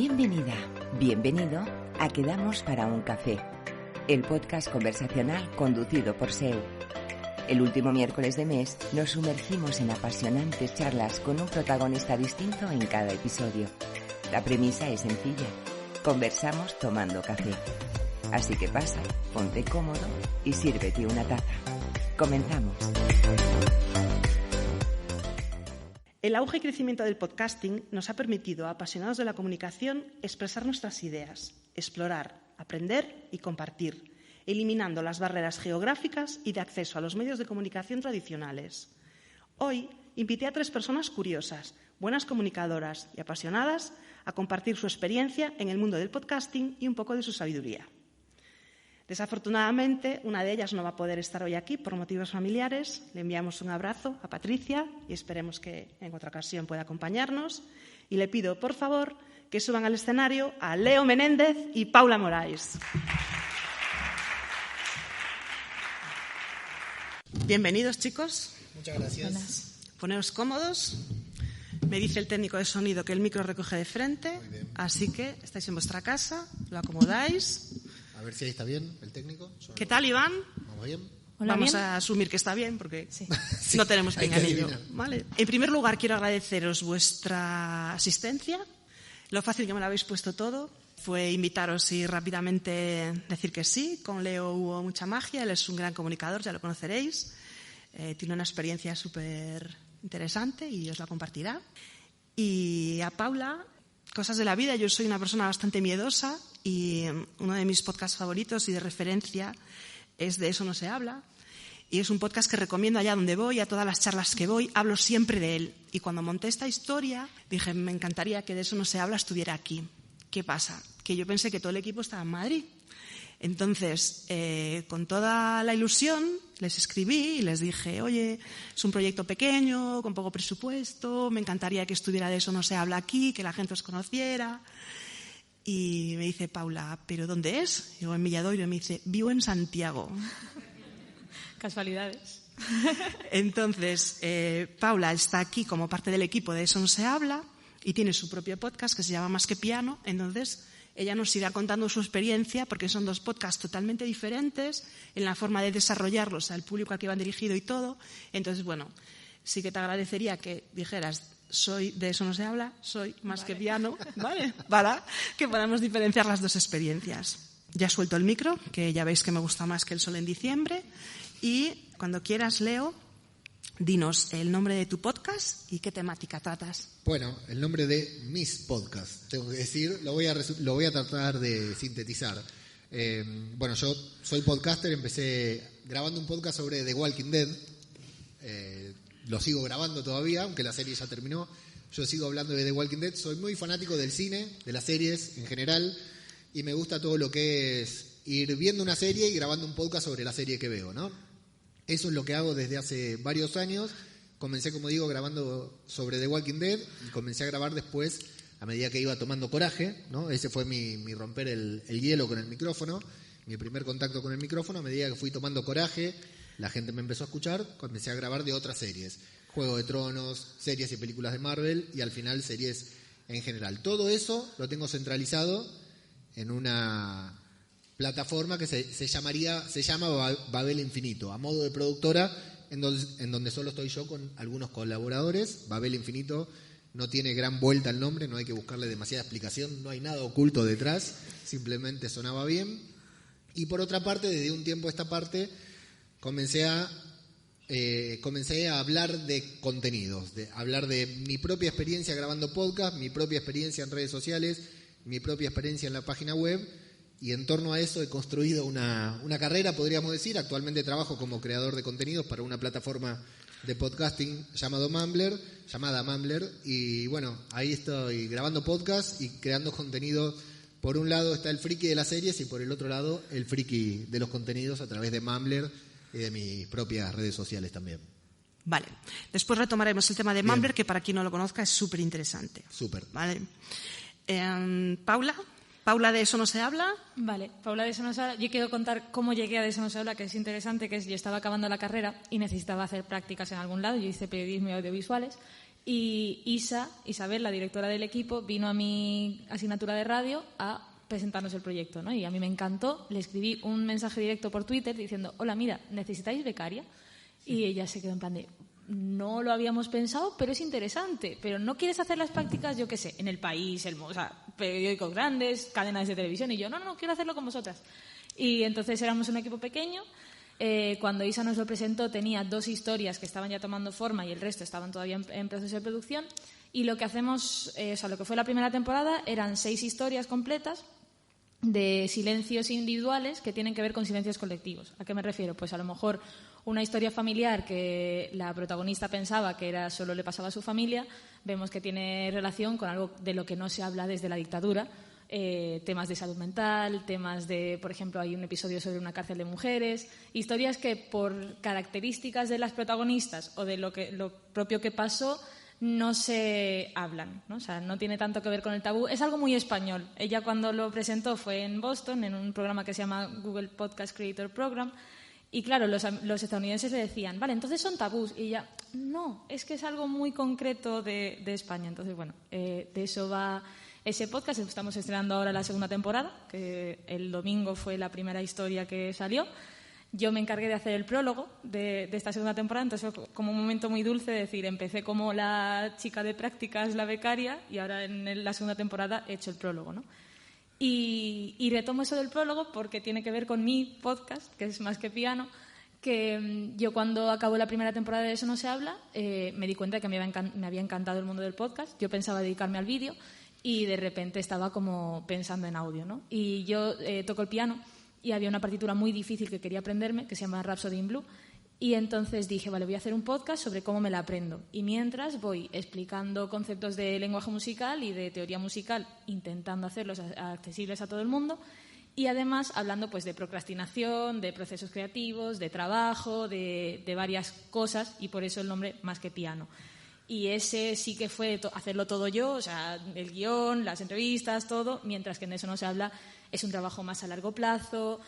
Bienvenida, bienvenido a Quedamos para un café, el podcast conversacional conducido por Seu. El último miércoles de mes nos sumergimos en apasionantes charlas con un protagonista distinto en cada episodio. La premisa es sencilla, conversamos tomando café. Así que pasa, ponte cómodo y sírvete una taza. Comenzamos. El auge y crecimiento del podcasting nos ha permitido a apasionados de la comunicación expresar nuestras ideas, explorar, aprender y compartir, eliminando las barreras geográficas y de acceso a los medios de comunicación tradicionales. Hoy invité a 3 personas curiosas, buenas comunicadoras y apasionadas a compartir su experiencia en el mundo del podcasting y un poco de su sabiduría. Desafortunadamente, una de ellas no va a poder estar hoy aquí por motivos familiares. Le enviamos un abrazo a Patricia y esperemos que en otra ocasión pueda acompañarnos. Y le pido, por favor, que suban al escenario a Leo Menéndez y Paula Morais. Bienvenidos, chicos. Muchas gracias. Buenas. Poneos cómodos. Me dice el técnico de sonido que el micro recoge de frente, así que estáis en vuestra casa, lo acomodáis. A ver si ahí está bien el técnico. ¿Qué tal, Iván? ¿Vamos bien? Hola, Vamos ¿bien? a asumir que está bien porque Sí. no tenemos hay que pinganillo. adivinar. Vale. En primer lugar, quiero agradeceros vuestra asistencia. Lo fácil que me lo habéis puesto todo fue invitaros y rápidamente decir que sí. Con Leo hubo mucha magia, él es un gran comunicador, ya lo conoceréis. Tiene una experiencia súper interesante y os la compartirá. Y a Paula, cosas de la vida. Yo soy una persona bastante miedosa y uno de mis podcasts favoritos y de referencia es De eso no se habla. Y es un podcast que recomiendo allá donde voy, a todas las charlas que voy, hablo siempre de él. Y cuando monté esta historia, dije, me encantaría que De eso no se habla estuviera aquí. ¿Qué pasa? Que yo pensé que todo el equipo estaba en Madrid. Entonces, con toda la ilusión, les escribí y les dije, oye, es un proyecto pequeño, con poco presupuesto, me encantaría que estuviera De eso no se habla aquí, que la gente os conociera. Y me dice Paula, ¿pero dónde es? Digo, en Milladoiro. Y me dice, vivo en Santiago. Casualidades. Entonces, Paula está aquí como parte del equipo de Eso no se habla y tiene su propio podcast que se llama Más que Piano. Entonces, ella nos irá contando su experiencia porque son 2 podcasts totalmente diferentes en la forma de desarrollarlos al público al que van dirigidos y todo. Entonces, bueno, sí que te agradecería que dijeras, soy De eso no se habla, soy Más que Piano, ¿vale? Para que podamos diferenciar las 2 experiencias. Ya suelto el micro, que ya veis que me gusta más que el sol en diciembre. Y cuando quieras, Leo, dinos el nombre de tu podcast y qué temática tratas. Bueno, el nombre de mis podcasts, tengo que decir, lo voy a tratar de sintetizar. Bueno, yo soy podcaster, empecé grabando un podcast sobre The Walking Dead. Lo sigo grabando todavía, aunque la serie ya terminó. Yo sigo hablando de The Walking Dead. Soy muy fanático del cine, de las series en general, y me gusta todo lo que es ir viendo una serie y grabando un podcast sobre la serie que veo, ¿no? Eso es lo que hago desde hace varios años. Comencé, como digo, grabando sobre The Walking Dead y comencé a grabar después a medida que iba tomando coraje, ¿no? Ese fue mi romper el hielo con el micrófono, mi primer contacto con el micrófono. A medida que fui tomando coraje, la gente me empezó a escuchar, comencé a grabar de otras series. Juego de Tronos, series y películas de Marvel y al final series en general. Todo eso lo tengo centralizado en una plataforma que se llama Babel Infinito, a modo de productora, en donde solo estoy yo con algunos colaboradores. Babel Infinito no tiene gran vuelta el nombre, no hay que buscarle demasiada explicación, no hay nada oculto detrás, simplemente sonaba bien. Y por otra parte, desde un tiempo a esta parte, comencé a hablar de contenidos, de hablar de mi propia experiencia grabando podcast, mi propia experiencia en redes sociales, mi propia experiencia en la página web, y en torno a eso he construido una carrera, podríamos decir. Actualmente trabajo como creador de contenidos para una plataforma de podcasting llamada Mumbler, y bueno, ahí estoy grabando podcast y creando contenido. Por un lado está el friki de las series y por el otro lado el friki de los contenidos a través de Mumbler y de mis propias redes sociales también. Vale. Después retomaremos el tema de Mumbler, que para quien no lo conozca es súper interesante. Súper. Vale. Paula, ¿de eso no se habla? Vale, Paula, de eso no se habla. Yo quiero contar cómo llegué a De eso no se habla, que es interesante, que es yo estaba acabando la carrera y necesitaba hacer prácticas en algún lado. Yo hice periodismo y audiovisuales Y Isabel, la directora del equipo, vino a mi asignatura de radio a presentarnos el proyecto, ¿no? Y a mí me encantó. Le escribí un mensaje directo por Twitter diciendo, hola, mira, ¿necesitáis becaria? Y ella se quedó en plan de, no lo habíamos pensado, pero es interesante. Pero ¿no quieres hacer las prácticas, yo qué sé, en El País, periódicos grandes, cadenas de televisión? Y yo, no, quiero hacerlo con vosotras. Y entonces éramos un equipo pequeño. Cuando Isa nos lo presentó tenía 2 historias que estaban ya tomando forma y el resto estaban todavía en proceso de producción. Y lo que hacemos, lo que fue la primera temporada, eran 6 historias completas de silencios individuales que tienen que ver con silencios colectivos. ¿A qué me refiero? Pues a lo mejor una historia familiar que la protagonista pensaba que solo le pasaba a su familia, vemos que tiene relación con algo de lo que no se habla desde la dictadura, temas de salud mental, temas de, por ejemplo, hay un episodio sobre una cárcel de mujeres, historias que por características de las protagonistas o de lo propio que pasó no se hablan, ¿no? O sea, no tiene tanto que ver con el tabú. Es algo muy español. Ella cuando lo presentó fue en Boston, en un programa que se llama Google Podcast Creator Program, y claro, los estadounidenses le decían, vale, entonces son tabús. Y ella, no, es que es algo muy concreto de España. Entonces, bueno, de eso va ese podcast. Estamos estrenando ahora la segunda temporada, que el domingo fue la primera historia que salió. Yo me encargué de hacer el prólogo de esta segunda temporada, entonces fue como un momento muy dulce de decir, empecé como la chica de prácticas, la becaria, y ahora en la segunda temporada he hecho el prólogo, ¿no? Y retomo eso del prólogo porque tiene que ver con mi podcast, que es Más que Piano, que yo cuando acabó la primera temporada de Eso no se habla, me di cuenta de que me había encantado el mundo del podcast. Yo pensaba dedicarme al vídeo y de repente estaba como pensando en audio, ¿no? Y yo toco el piano y había una partitura muy difícil que quería aprenderme, que se llama Rhapsody in Blue, y entonces dije, vale, voy a hacer un podcast sobre cómo me la aprendo. Y mientras voy explicando conceptos de lenguaje musical y de teoría musical, intentando hacerlos accesibles a todo el mundo, y además hablando pues de procrastinación, de procesos creativos, de trabajo, de varias cosas, y por eso el nombre Más que Piano. Y ese sí que fue hacerlo todo yo, o sea, el guión, las entrevistas, todo, mientras que en Eso no se habla es un trabajo más a largo plazo,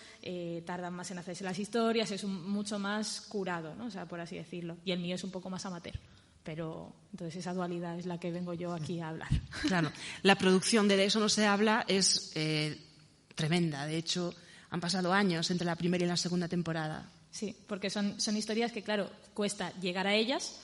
tardan más en hacerse las historias, es mucho más curado, ¿no? O sea, por así decirlo. Y el mío es un poco más amateur. Pero entonces esa dualidad es la que vengo yo aquí a hablar. Claro, la producción de Eso no se habla es tremenda. De hecho, han pasado años entre la primera y la segunda temporada. Sí, porque son historias que, claro, cuesta llegar a ellas.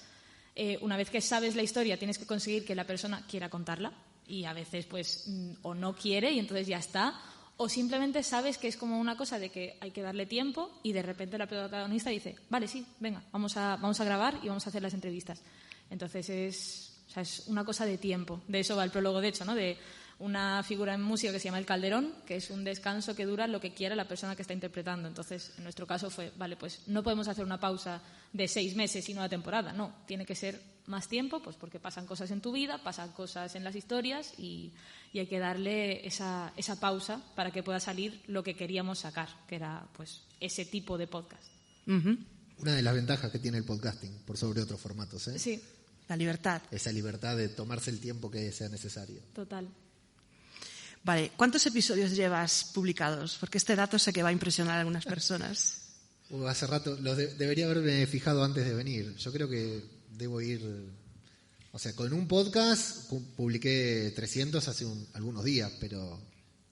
Una vez que sabes la historia tienes que conseguir que la persona quiera contarla y a veces pues o no quiere y entonces ya está, o simplemente sabes que es como una cosa de que hay que darle tiempo y de repente la protagonista dice, vale, sí, venga, vamos a grabar y vamos a hacer las entrevistas. Entonces es una cosa de tiempo. De eso va el prólogo, de hecho, ¿no? De una figura en música que se llama el calderón, que es un descanso que dura lo que quiera la persona que está interpretando. Entonces, en nuestro caso fue, vale, pues no podemos hacer una pausa de 6 meses y no una temporada, no, tiene que ser más tiempo, pues porque pasan cosas en tu vida, pasan cosas en las historias y hay que darle esa pausa para que pueda salir lo que queríamos sacar, que era pues ese tipo de podcast. Uh-huh. Una de las ventajas que tiene el podcasting por sobre otros formatos, ¿eh? Sí. La libertad. Esa libertad de tomarse el tiempo que sea necesario. Total. Vale, ¿cuántos episodios llevas publicados? Porque este dato sé que va a impresionar a algunas personas. Hace rato, debería haberme fijado antes de venir. Yo creo que debo ir... O sea, con un podcast publiqué 300 hace algunos días, pero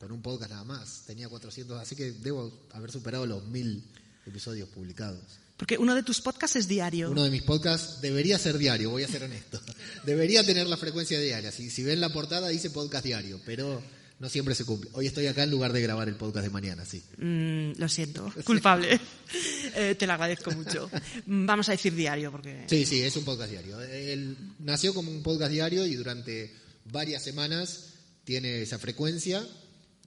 con un podcast nada más. Tenía 400, así que debo haber superado los 1000 episodios publicados. Porque uno de tus podcasts es diario. Uno de mis podcasts debería ser diario, voy a ser honesto. Debería tener la frecuencia diaria. Si ven la portada dice podcast diario, pero no siempre se cumple. Hoy estoy acá en lugar de grabar el podcast de mañana, sí. Lo siento, culpable. Te lo agradezco mucho. Vamos a decir diario porque... Sí, es un podcast diario. Él nació como un podcast diario y durante varias semanas tiene esa frecuencia.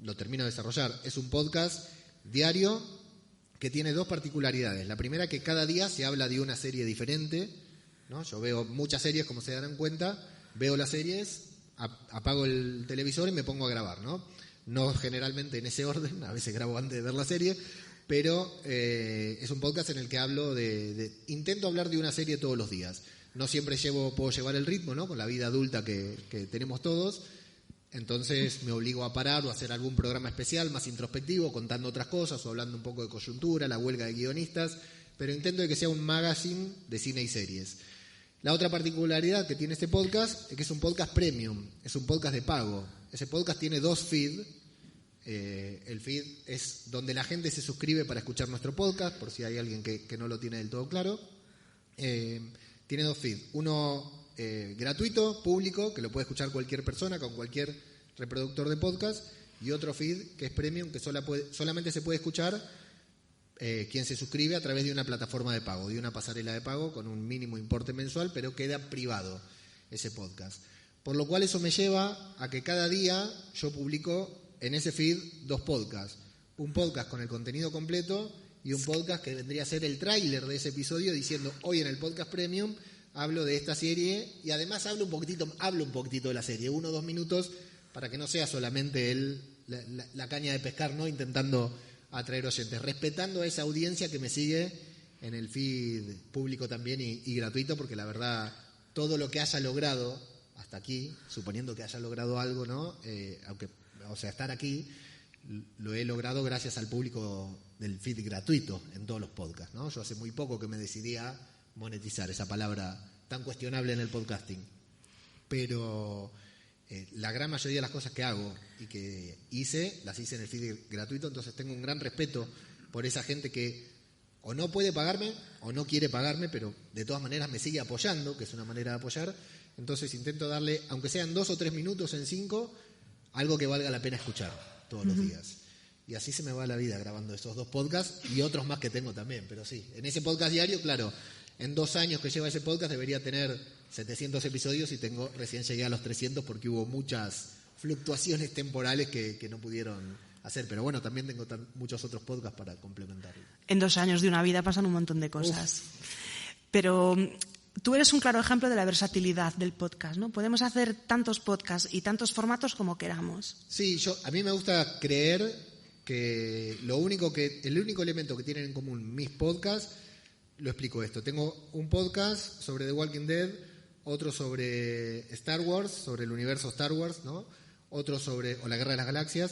Lo termino de desarrollar. Es un podcast diario que tiene 2 particularidades. La primera, que cada día se habla de una serie diferente, ¿no? Yo veo muchas series, como se darán cuenta, veo las series, apago el televisor y me pongo a grabar, ¿no? No generalmente en ese orden, a veces grabo antes de ver la serie, pero es un podcast en el que hablo intento hablar de una serie todos los días. No siempre puedo llevar el ritmo, ¿no? Con la vida adulta que tenemos todos. Entonces me obligo a parar o a hacer algún programa especial más introspectivo, contando otras cosas o hablando un poco de coyuntura, la huelga de guionistas, pero intento de que sea un magazine de cine y series. La otra particularidad que tiene este podcast es que es un podcast premium, es un podcast de pago. Ese podcast tiene 2 feeds. El feed es donde la gente se suscribe para escuchar nuestro podcast, por si hay alguien que no lo tiene del todo claro. Tiene 2 feeds. Uno gratuito, público, que lo puede escuchar cualquier persona con cualquier reproductor de podcast. Y otro feed que es premium, que solamente se puede escuchar quien se suscribe a través de una plataforma de pago, de una pasarela de pago con un mínimo importe mensual, pero queda privado ese podcast. Por lo cual eso me lleva a que cada día yo publico en ese feed 2 podcasts. Un podcast con el contenido completo y un podcast que vendría a ser el tráiler de ese episodio diciendo hoy en el podcast premium hablo de esta serie y además hablo un poquitito de la serie, 1 o 2 minutos para que no sea solamente la caña de pescar, ¿no? Intentando atraer oyentes, respetando a esa audiencia que me sigue en el feed público también y gratuito, porque la verdad todo lo que haya logrado hasta aquí, suponiendo que haya logrado algo, ¿no? Estar aquí lo he logrado gracias al público del feed gratuito en todos los podcasts, ¿no? Yo hace muy poco que me decidí a monetizar esa palabra tan cuestionable en el podcasting, pero la gran mayoría de las cosas que hago y que las hice en el feed gratuito, entonces tengo un gran respeto por esa gente que o no puede pagarme o no quiere pagarme, pero de todas maneras me sigue apoyando, que es una manera de apoyar. Entonces intento darle, aunque sean 2 o 3 minutos en 5, algo que valga la pena escuchar todos los días. Y así se me va la vida grabando esos 2 podcasts y otros más que tengo también, pero sí, en ese podcast diario, claro, en 2 años que lleva ese podcast debería tener 700 episodios y recién llegué a los 300 porque hubo muchas fluctuaciones temporales que no pudieron hacer. Pero bueno, también tengo muchos otros podcasts para complementarlo. En 2 años de una vida pasan un montón de cosas. Pero tú eres un claro ejemplo de la versatilidad del podcast, ¿no? Podemos hacer tantos podcasts y tantos formatos como queramos. Sí, a mí me gusta creer que el único elemento que tienen en común mis podcasts, lo explico esto. Tengo un podcast sobre The Walking Dead, otro sobre Star Wars, sobre el universo Star Wars, ¿no? Otro sobre la Guerra de las Galaxias,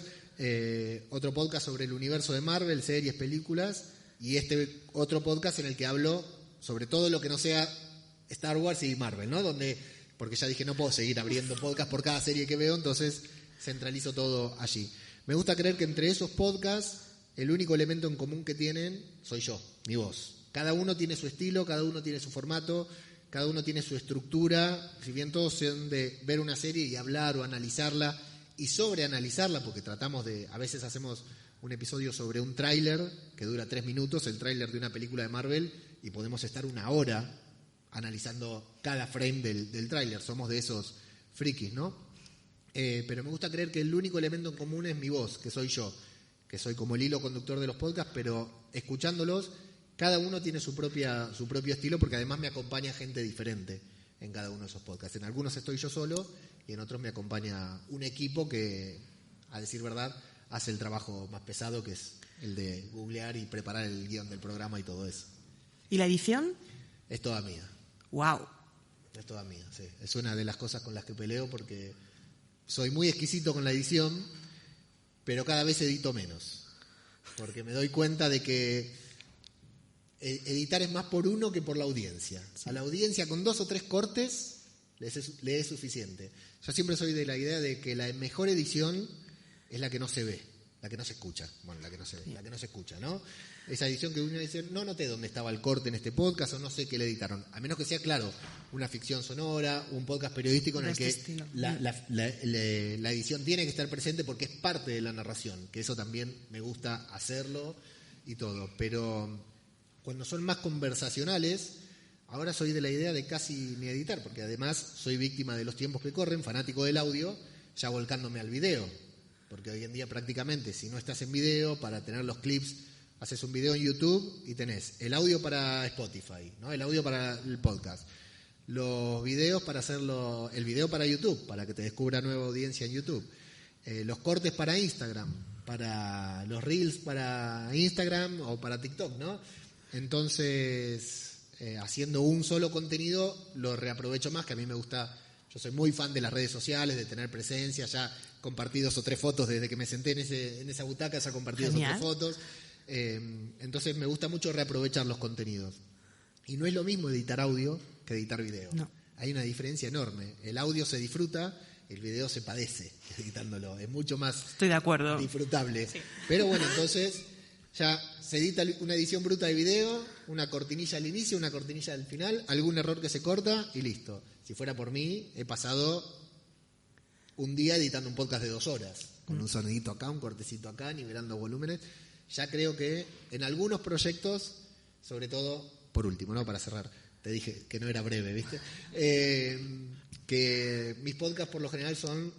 otro podcast sobre el universo de Marvel, series, películas, y este otro podcast en el que hablo sobre todo lo que no sea Star Wars y Marvel, ¿no? Porque ya dije, no puedo seguir abriendo podcast por cada serie que veo, entonces centralizo todo allí. Me gusta creer que entre esos podcasts el único elemento en común que tienen soy yo, mi voz. Cada uno tiene su estilo, cada uno tiene su formato, cada uno tiene su estructura, si bien todos son de ver una serie y hablar o analizarla y sobreanalizarla, porque a veces hacemos un episodio sobre un tráiler que dura 3 minutos, el tráiler de una película de Marvel, y podemos estar 1 hora analizando cada frame del tráiler. Somos de esos frikis, ¿no? Pero me gusta creer que el único elemento en común es mi voz, que soy yo, que soy como el hilo conductor de los podcasts, pero escuchándolos, cada uno tiene su propio estilo, porque además me acompaña gente diferente en cada uno de esos podcasts. En algunos estoy yo solo y en otros me acompaña un equipo que, a decir verdad, hace el trabajo más pesado, que es el de googlear y preparar el guión del programa y todo eso. ¿Y la edición? Es toda mía. ¡Wow! Es toda mía, sí. Es una de las cosas con las que peleo porque soy muy exquisito con la edición, pero cada vez edito menos. Porque me doy cuenta de que editar es más por uno que por la audiencia. A la audiencia con 2 o 3 cortes le es suficiente. Yo siempre soy de la idea de que la mejor edición es la que no se ve, la que no se escucha. Bueno, la que no se ve, la que no se escucha, ¿no? Esa edición que uno dice, no noté dónde estaba el corte en este podcast o no sé qué le editaron. A menos que sea, claro, una ficción sonora, un podcast periodístico en el que la edición tiene que estar presente porque es parte de la narración, que eso también me gusta hacerlo y todo. Pero cuando son más conversacionales, ahora soy de la idea de casi ni editar, porque además soy víctima de los tiempos que corren, fanático del audio, ya volcándome al video. Porque hoy en día prácticamente, si no estás en video, para tener los clips, haces un video en YouTube y tenés el audio para Spotify, ¿no? El audio para el podcast, los videos para hacerlo, el video para YouTube, para que te descubra nueva audiencia en YouTube, los cortes para Instagram, para los Reels para Instagram o para TikTok, ¿no? Entonces, haciendo un solo contenido, lo reaprovecho más, que a mí me gusta. Yo soy muy fan de las redes sociales, de tener presencia. Ya compartí 2 o 3 fotos desde que me senté en esa butaca, ya compartí 2 o 3 fotos. Entonces me gusta mucho reaprovechar los contenidos. Y no es lo mismo editar audio que editar video. No. Hay una diferencia enorme. El audio se disfruta, el video se padece editándolo. Es mucho más Estoy de acuerdo. disfrutable. Sí. Pero bueno, entonces ya se edita una edición bruta de video, una cortinilla al inicio, una cortinilla al final, algún error que se corta y listo. Si fuera por mí, he pasado un día editando un podcast de 2 horas, con un sonidito acá, un cortecito acá, nivelando volúmenes. Ya creo que en algunos proyectos, sobre todo, por último, ¿no? Para cerrar, te dije que no era breve, ¿viste? Que mis podcasts por lo general son,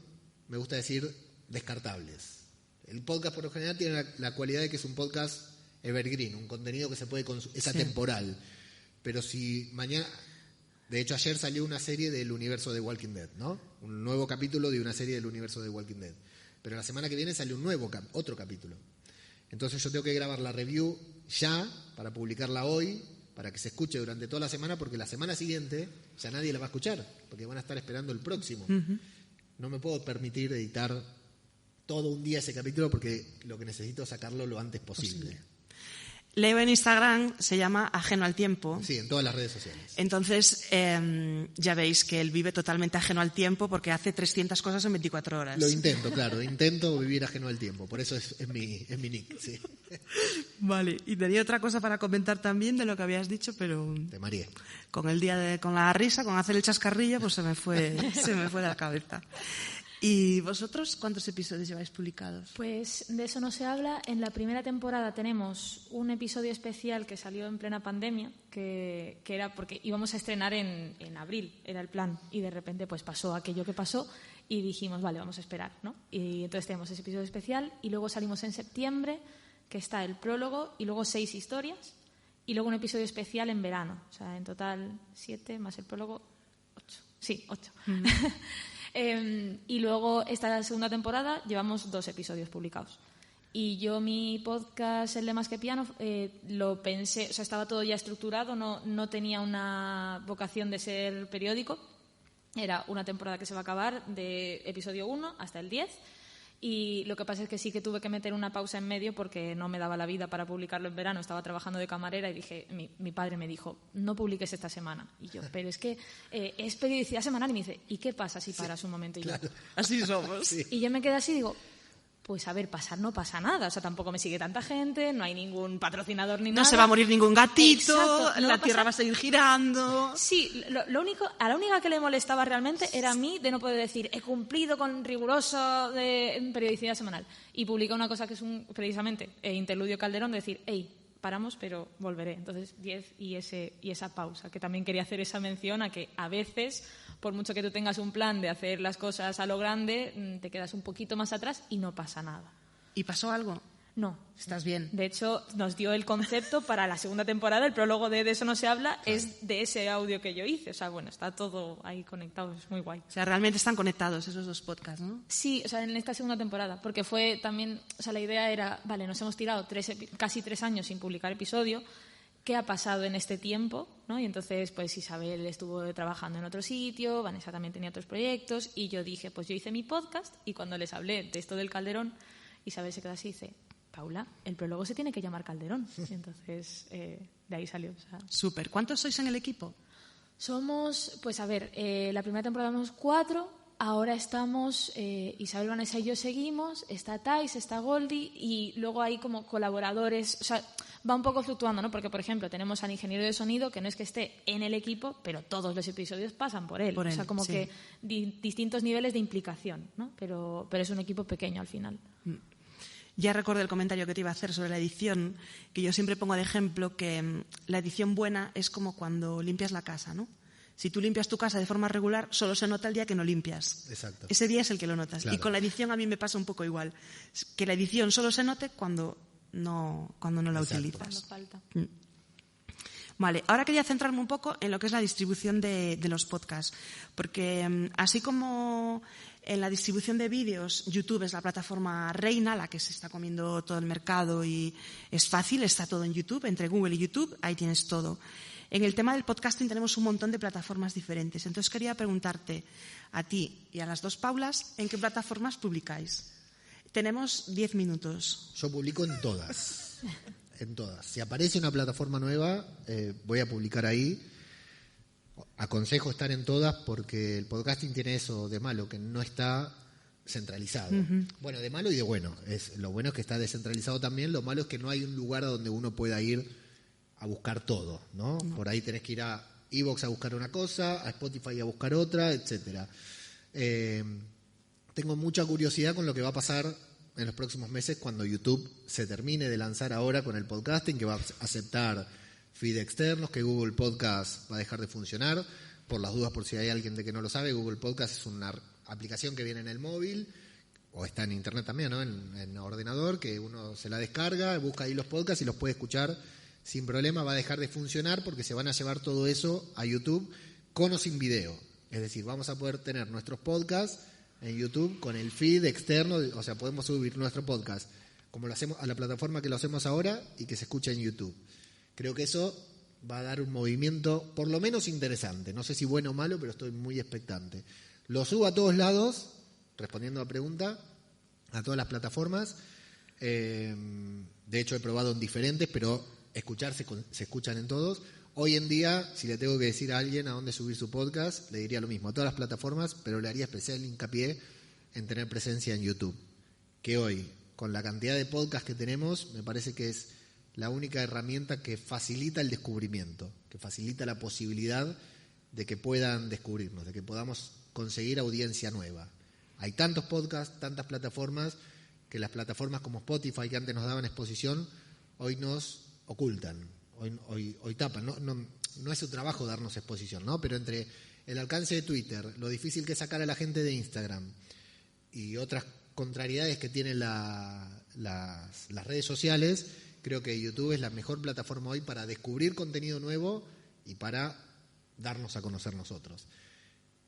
me gusta decir, descartables. El podcast por lo general tiene la cualidad de que es un podcast evergreen, un contenido que se puede consumir, es atemporal. Pero si mañana... De hecho, ayer salió una serie del universo de Walking Dead, ¿no? Un nuevo capítulo de una serie del universo de Walking Dead. Pero la semana que viene sale un nuevo otro capítulo. Entonces yo tengo que grabar la review ya, para publicarla hoy, para que se escuche durante toda la semana, porque la semana siguiente ya nadie la va a escuchar, porque van a estar esperando el próximo. Uh-huh. No me puedo permitir editar todo un día ese capítulo, porque lo que necesito es sacarlo lo antes posible. Leo en Instagram se llama Ajeno al Tiempo. Sí, en todas las redes sociales. Entonces, ya veis que él vive totalmente ajeno al tiempo porque hace 300 cosas en 24 horas. Lo intento, claro. Intento vivir ajeno al tiempo. Por eso es mi nick, sí. Vale. Y tenía otra cosa para comentar también de lo que habías dicho, pero... Te mareé. Con la risa, con hacer el chascarrillo, pues se me fue de la cabeza. ¿Y vosotros cuántos episodios lleváis publicados? Pues de eso no se habla. En la primera temporada tenemos un episodio especial que salió en plena pandemia, que era porque íbamos a estrenar en abril, era el plan, y de repente pues pasó aquello que pasó y dijimos, vale, vamos a esperar, ¿no? Y entonces tenemos ese episodio especial y luego salimos en septiembre, que está el prólogo y luego 6 historias y luego un episodio especial en verano. O sea, en total 7 más el prólogo, 8. Sí, 8. Mm-hmm. Y luego esta segunda temporada llevamos 2 episodios publicados. Y yo mi podcast, el de Más que Piano, lo pensé, o sea, estaba todo ya estructurado, no tenía una vocación de ser periódico. Era una temporada que se va a acabar de episodio 1 hasta el 10. Y lo que pasa es que sí que tuve que meter una pausa en medio porque no me daba la vida para publicarlo en verano. Estaba trabajando de camarera y dije, mi padre me dijo, no publiques esta semana. Y yo, pero es que es periodicidad semanal. Y me dice, ¿y qué pasa si paras un momento? Y yo, claro. Así somos. Sí. Y yo me quedé así y digo, pues a ver, pasar no pasa nada. O sea, tampoco me sigue tanta gente, no hay ningún patrocinador ni nada. No se va a morir ningún gatito, exacto, no la tierra va a seguir girando. Sí, lo único, a la única que le molestaba realmente era a mí de no poder decir he cumplido con riguroso de periodicidad semanal. Y publica una cosa que es precisamente Interludio Calderón, de decir, hey, paramos, pero volveré. Entonces, 10 y esa pausa, que también quería hacer esa mención a que a veces, por mucho que tú tengas un plan de hacer las cosas a lo grande, te quedas un poquito más atrás y no pasa nada. ¿Y pasó algo? No. ¿Estás bien? De hecho, nos dio el concepto para la segunda temporada. El prólogo de Eso no se habla es de ese audio que yo hice. O sea, bueno, está todo ahí conectado. Es muy guay. O sea, realmente están conectados esos 2 podcasts, ¿no? Sí, o sea, en esta segunda temporada. Porque fue también... O sea, la idea era, vale, nos hemos tirado casi 3 años sin publicar episodio. ¿Qué ha pasado en este tiempo? ¿No? Y entonces, pues Isabel estuvo trabajando en otro sitio, Vanessa también tenía otros proyectos. Y yo dije, pues yo hice mi podcast. Y cuando les hablé de esto del Calderón, Isabel se quedó así y dice... Paula, el prólogo se tiene que llamar Calderón. Y entonces, de ahí salió. O sea. Súper. ¿Cuántos sois en el equipo? Somos, pues a ver, la primera temporada éramos 4, ahora estamos, Isabel, Vanessa y yo seguimos, está Thais, está Goldie, y luego hay como colaboradores, o sea, va un poco fluctuando, ¿no? Porque, por ejemplo, tenemos al ingeniero de sonido, que no es que esté en el equipo, pero todos los episodios pasan por él. O sea, como sí. Que distintos niveles de implicación, ¿no? Pero es un equipo pequeño al final. Ya recordé el comentario que te iba a hacer sobre la edición, que yo siempre pongo de ejemplo que la edición buena es como cuando limpias la casa, ¿no? Si tú limpias tu casa de forma regular, solo se nota el día que no limpias. Exacto. Ese día es el que lo notas. Claro. Y con la edición a mí me pasa un poco igual. Que la edición solo se note cuando no la utilizas. Cuando falta. Vale, ahora quería centrarme un poco en lo que es la distribución de los podcasts. Porque así como en la distribución de vídeos, YouTube es la plataforma reina, la que se está comiendo todo el mercado y es fácil, está todo en YouTube, entre Google y YouTube, ahí tienes todo. En el tema del podcasting tenemos un montón de plataformas diferentes. Entonces quería preguntarte a ti y a las 2 Paulas, ¿en qué plataformas publicáis? Tenemos 10 minutos. Yo publico en todas. En todas. Si aparece una plataforma nueva, voy a publicar ahí. aconsejo estar en todas porque el podcasting tiene eso de malo, que no está centralizado. Bueno, de malo y de bueno. Lo bueno es que está descentralizado también, lo malo es que no hay un lugar a donde uno pueda ir a buscar todo, ¿no? Por ahí tenés que ir a iVoox a buscar una cosa, a Spotify a buscar otra, etcétera. Tengo mucha curiosidad con lo que va a pasar en los próximos meses cuando YouTube se termine de lanzar ahora con el podcasting, que va a aceptar feed externos, que Google Podcast va a dejar de funcionar. Por las dudas, por si hay alguien de que no lo sabe, Google Podcast es una aplicación que viene en el móvil, o está en internet también, ¿no? En ordenador, que uno se la descarga, busca ahí los podcasts y los puede escuchar sin problema. Va a dejar de funcionar porque se van a llevar todo eso a YouTube con o sin video. Es decir, vamos a poder tener nuestros podcasts en YouTube con el feed externo, o sea, podemos subir nuestro podcast como lo hacemos a la plataforma que lo hacemos ahora y que se escucha en YouTube. Creo que eso va a dar un movimiento por lo menos interesante. No sé si bueno o malo, pero estoy muy expectante. Lo subo a todos lados, respondiendo a la pregunta, a todas las plataformas. De hecho, he probado en diferentes, pero se escuchan en todos. Hoy en día, si le tengo que decir a alguien a dónde subir su podcast, le diría lo mismo, a todas las plataformas, pero le haría especial hincapié en tener presencia en YouTube. Que hoy, con la cantidad de podcasts que tenemos, me parece que es la única herramienta que facilita el descubrimiento, que facilita la posibilidad de que puedan descubrirnos, de que podamos conseguir audiencia nueva. Hay tantos podcasts, tantas plataformas, que las plataformas como Spotify, que antes nos daban exposición, hoy nos ocultan, hoy tapan. No es su trabajo darnos exposición, ¿no? Pero entre el alcance de Twitter, lo difícil que es sacar a la gente de Instagram y otras contrariedades que tienen las redes sociales, creo que YouTube es la mejor plataforma hoy para descubrir contenido nuevo y para darnos a conocer nosotros.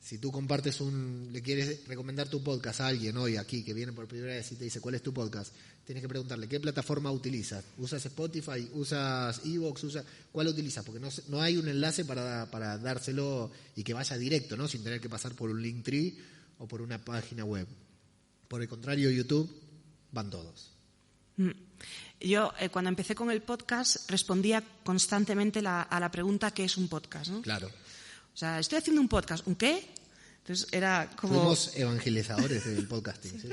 Si tú compartes le quieres recomendar tu podcast a alguien hoy aquí que viene por primera vez y te dice ¿cuál es tu podcast? Tienes que preguntarle ¿qué plataforma utilizas? ¿Usas Spotify? ¿Usas iVoox? ¿Cuál utilizas? Porque no hay un enlace para dárselo y que vaya directo, ¿no? Sin tener que pasar por un Linktree o por una página web. Por el contrario, YouTube van todos. Yo, cuando empecé con el podcast, respondía constantemente a la pregunta ¿qué es un podcast? ¿No? Claro. O sea, estoy haciendo un podcast. ¿Un qué? Entonces era como... Fuimos evangelizadores del podcasting. Sí.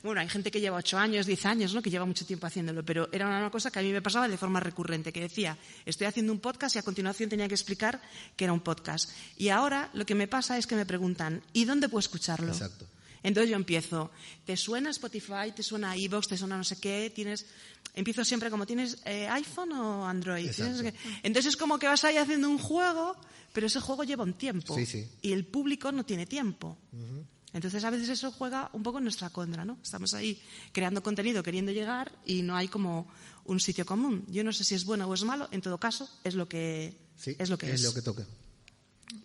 Bueno, hay gente que lleva 8 años, 10 años, ¿no? Que lleva mucho tiempo haciéndolo, pero era una cosa que a mí me pasaba de forma recurrente, que decía, estoy haciendo un podcast y a continuación tenía que explicar que era un podcast. Y ahora lo que me pasa es que me preguntan, ¿y dónde puedo escucharlo? Exacto. Entonces yo empiezo, ¿te suena Spotify? ¿Te suena iVoox? ¿Te suena no sé qué? Empiezo siempre como, ¿tienes iPhone o Android? Entonces es como que vas ahí haciendo un juego, pero ese juego lleva un tiempo. Sí. Y el público no tiene tiempo. Uh-huh. Entonces a veces eso juega un poco en nuestra contra, ¿no? Estamos ahí creando contenido, queriendo llegar y no hay como un sitio común. Yo no sé si es bueno o es malo, en todo caso es lo que es. Lo que toca.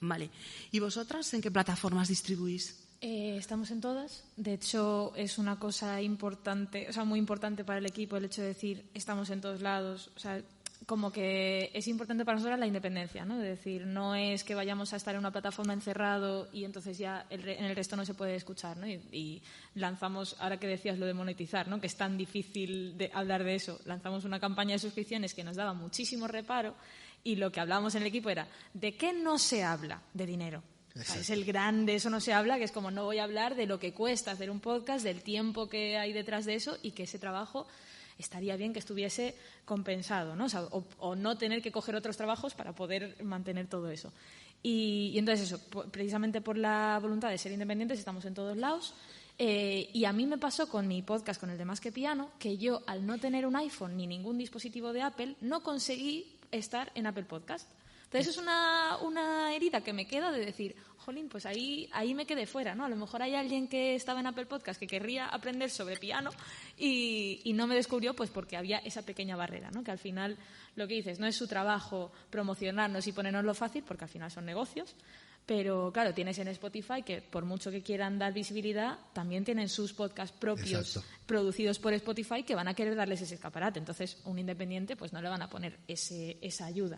Vale. ¿Y vosotras en qué plataformas distribuís? Estamos en todas. De hecho, es una cosa importante, o sea, muy importante para el equipo el hecho de decir estamos en todos lados. O sea, como que es importante para nosotros la independencia, ¿no? De decir, no es que vayamos a estar en una plataforma encerrado y entonces ya en el resto no se puede escuchar, ¿no? Y lanzamos, ahora que decías lo de monetizar, ¿no? Que es tan difícil de hablar de eso, lanzamos una campaña de suscripciones que nos daba muchísimo reparo y lo que hablábamos en el equipo era, ¿de qué no se habla? De dinero. Es el gran de eso no se habla, que es como no voy a hablar de lo que cuesta hacer un podcast, del tiempo que hay detrás de eso y que ese trabajo estaría bien que estuviese compensado, ¿no? O no tener que coger otros trabajos para poder mantener todo eso. Y entonces eso, precisamente por la voluntad de ser independientes estamos en todos lados. Y a mí me pasó con mi podcast, con el de Más que Piano, que yo al no tener un iPhone ni ningún dispositivo de Apple no conseguí estar en Apple Podcast. Entonces es una herida que me queda de decir, jolín, pues ahí me quedé fuera, ¿no? A lo mejor hay alguien que estaba en Apple Podcast que querría aprender sobre piano y no me descubrió pues porque había esa pequeña barrera, ¿no? Que al final lo que dices, no es su trabajo promocionarnos y ponernoslo fácil porque al final son negocios, pero claro, tienes en Spotify que por mucho que quieran dar visibilidad, también tienen sus podcasts propios. Exacto. Producidos por Spotify que van a querer darles ese escaparate. Entonces, un independiente pues no le van a poner esa ayuda.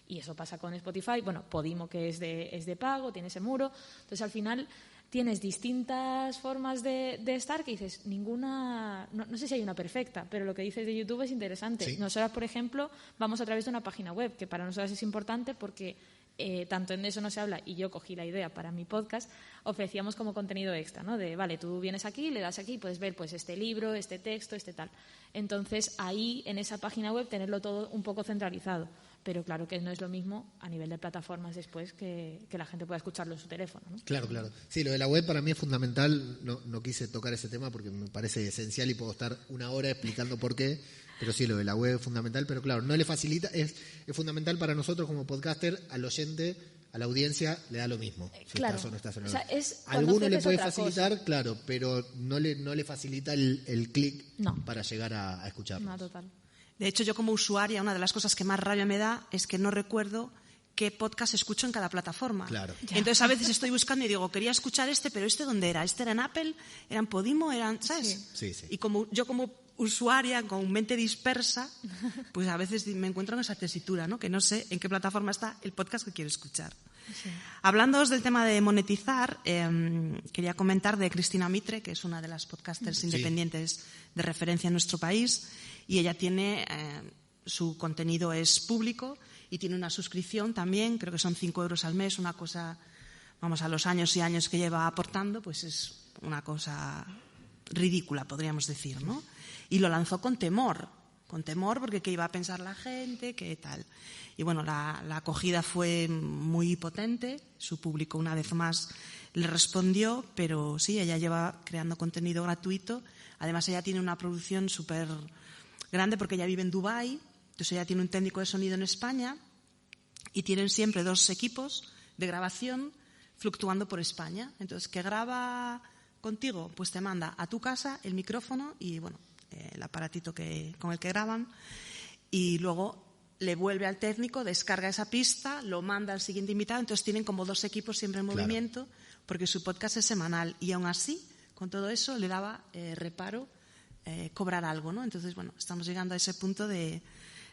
Y eso pasa con Spotify. Bueno, Podimo, que es de pago, tiene ese muro. Entonces, al final, tienes distintas formas de estar que dices, ninguna... No sé si hay una perfecta, pero lo que dices de YouTube es interesante. Sí. Nosotras, por ejemplo, vamos a través de una página web, que para nosotras es importante porque tanto en De Eso No Se Habla y yo cogí la idea para mi podcast, ofrecíamos como contenido extra, ¿no? De, vale, tú vienes aquí, le das aquí y puedes ver pues este libro, este texto, este tal. Entonces, ahí, en esa página web, tenerlo todo un poco centralizado. Pero claro que no es lo mismo a nivel de plataformas después que la gente pueda escucharlo en su teléfono, ¿no? Claro. Sí, lo de la web para mí es fundamental. No quise tocar ese tema porque me parece esencial y puedo estar una hora explicando por qué. Pero sí, lo de la web es fundamental. Pero claro, no le facilita. Es fundamental para nosotros como podcaster, al oyente, a la audiencia, le da lo mismo. Si claro. estás o no estás en el... O sea, es a alguno le puede otra facilitar, cosa. claro, pero no le facilita el clic No. para llegar a escucharlo. No, total. De hecho, yo como usuaria, una de las cosas que más rabia me da es que no recuerdo qué podcast escucho en cada plataforma. Claro. Entonces, a veces estoy buscando y digo, quería escuchar pero ¿este dónde era? ¿Este era en Apple? ¿Era en Podimo? ¿Sabes? Sí. Y yo como usuaria, con mente dispersa, pues a veces me encuentro en esa tesitura, ¿no? Que no sé en qué plataforma está el podcast que quiero escuchar. Sí. Hablándoos del tema de monetizar, quería comentar de Cristina Mitre, que es una de las podcasters independientes de referencia en nuestro país, y ella tiene, su contenido es público y tiene una suscripción también, creo que son 5 euros al mes, una cosa, vamos, a los años y años que lleva aportando, pues es una cosa ridícula, podríamos decir, ¿no? Y lo lanzó con temor porque qué iba a pensar la gente, qué tal. Y bueno, la acogida fue muy potente, su público una vez más le respondió, pero sí, ella lleva creando contenido gratuito. Además, ella tiene una producción súper grande porque ella vive en Dubái, entonces ella tiene un técnico de sonido en España y tienen siempre 2 equipos de grabación fluctuando por España. Entonces, ¿qué graba contigo? Pues te manda a tu casa el micrófono y, bueno, el aparatito con el que graban, y luego le vuelve al técnico, descarga esa pista, lo manda al siguiente invitado. Entonces tienen como 2 equipos siempre en movimiento, porque su podcast es semanal, y aún así, con todo eso, le daba reparo cobrar algo, ¿no? Entonces, bueno, estamos llegando a ese punto de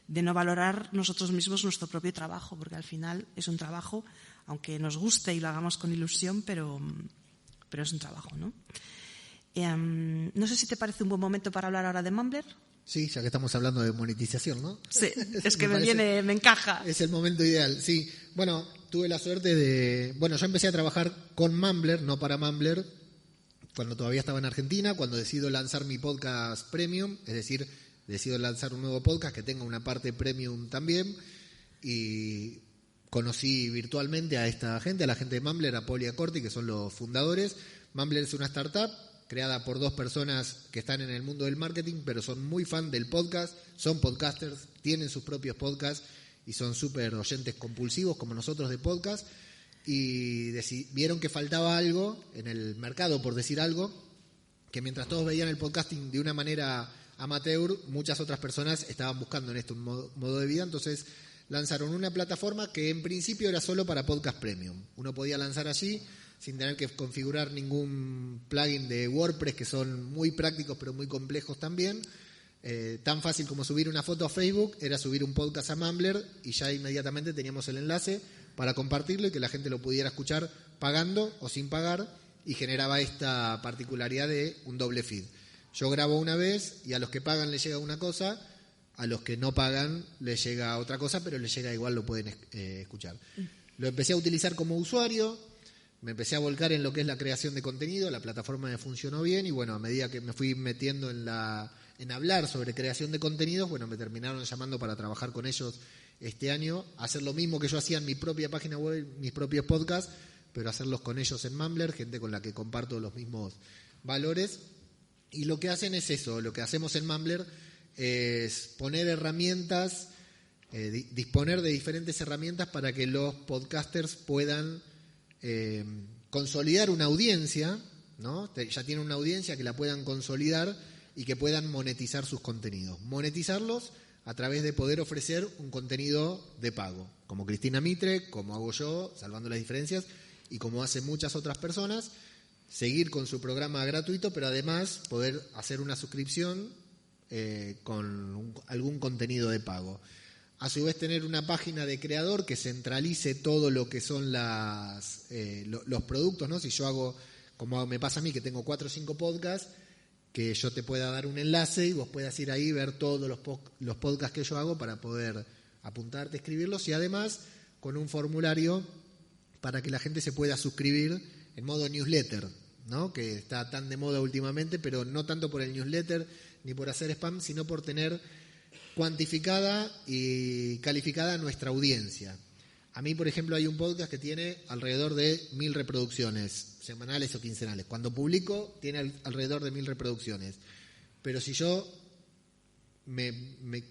no valorar nosotros mismos nuestro propio trabajo, porque al final es un trabajo, aunque nos guste y lo hagamos con ilusión, pero es un trabajo, ¿no? No sé si te parece un buen momento para hablar ahora de Mumbler. Sí, ya que estamos hablando de monetización, ¿no? Sí, es que me encaja. Es el momento ideal, sí. Bueno, tuve la suerte de... Bueno, yo empecé a trabajar con Mumbler, no para Mumbler, cuando todavía estaba en Argentina, cuando decido lanzar mi podcast premium, es decir, decido lanzar un nuevo podcast que tenga una parte premium también, y conocí virtualmente a esta gente, a la gente de Mumbler, a Paul y a Corti, que son los fundadores. Mumbler es una startup creada por 2 personas que están en el mundo del marketing, pero son muy fan del podcast, son podcasters, tienen sus propios podcasts y son súper oyentes compulsivos como nosotros de podcast, y vieron que faltaba algo en el mercado, por decir algo, que mientras todos veían el podcasting de una manera amateur, muchas otras personas estaban buscando en esto un modo de vida. Entonces lanzaron una plataforma que en principio era solo para podcast premium. Uno podía lanzar allí sin tener que configurar ningún plugin de WordPress, que son muy prácticos pero muy complejos también. Tan fácil como subir una foto a Facebook era subir un podcast a Mumbler, y ya inmediatamente teníamos el enlace para compartirlo y que la gente lo pudiera escuchar pagando o sin pagar, y generaba esta particularidad de un doble feed. Yo grabo una vez y a los que pagan les llega una cosa, a los que no pagan les llega otra cosa, pero les llega igual, lo pueden escuchar. Lo empecé a utilizar como usuario, me empecé a volcar en lo que es la creación de contenido, la plataforma me funcionó bien, y bueno, a medida que me fui metiendo en hablar sobre creación de contenidos, bueno, me terminaron llamando para trabajar con ellos este año, hacer lo mismo que yo hacía en mi propia página web, mis propios podcasts, pero hacerlos con ellos en Mumbler, gente con la que comparto los mismos valores. Y lo que hacen es eso, lo que hacemos en Mumbler es poner herramientas, disponer de diferentes herramientas para que los podcasters puedan consolidar una audiencia, ¿no? Ya tienen una audiencia, que la puedan consolidar y que puedan monetizar sus contenidos. Monetizarlos a través de poder ofrecer un contenido de pago, como Cristina Mitre, como hago yo, salvando las diferencias, y como hacen muchas otras personas, seguir con su programa gratuito, pero además poder hacer una suscripción con algún contenido de pago. A su vez, tener una página de creador que centralice todo lo que son los productos, ¿no? Si yo hago, como me pasa a mí, que tengo 4 o 5 podcasts, que yo te pueda dar un enlace y vos puedas ir ahí, ver todos los podcasts que yo hago para poder apuntarte, escribirlos, y además con un formulario para que la gente se pueda suscribir en modo newsletter, ¿no? Que está tan de moda últimamente, pero no tanto por el newsletter ni por hacer spam, sino por tener cuantificada y calificada nuestra audiencia. A mí, por ejemplo, hay un podcast que tiene alrededor de 1000 reproducciones, semanales o quincenales. Cuando publico, tiene alrededor de 1000 reproducciones. Pero si yo me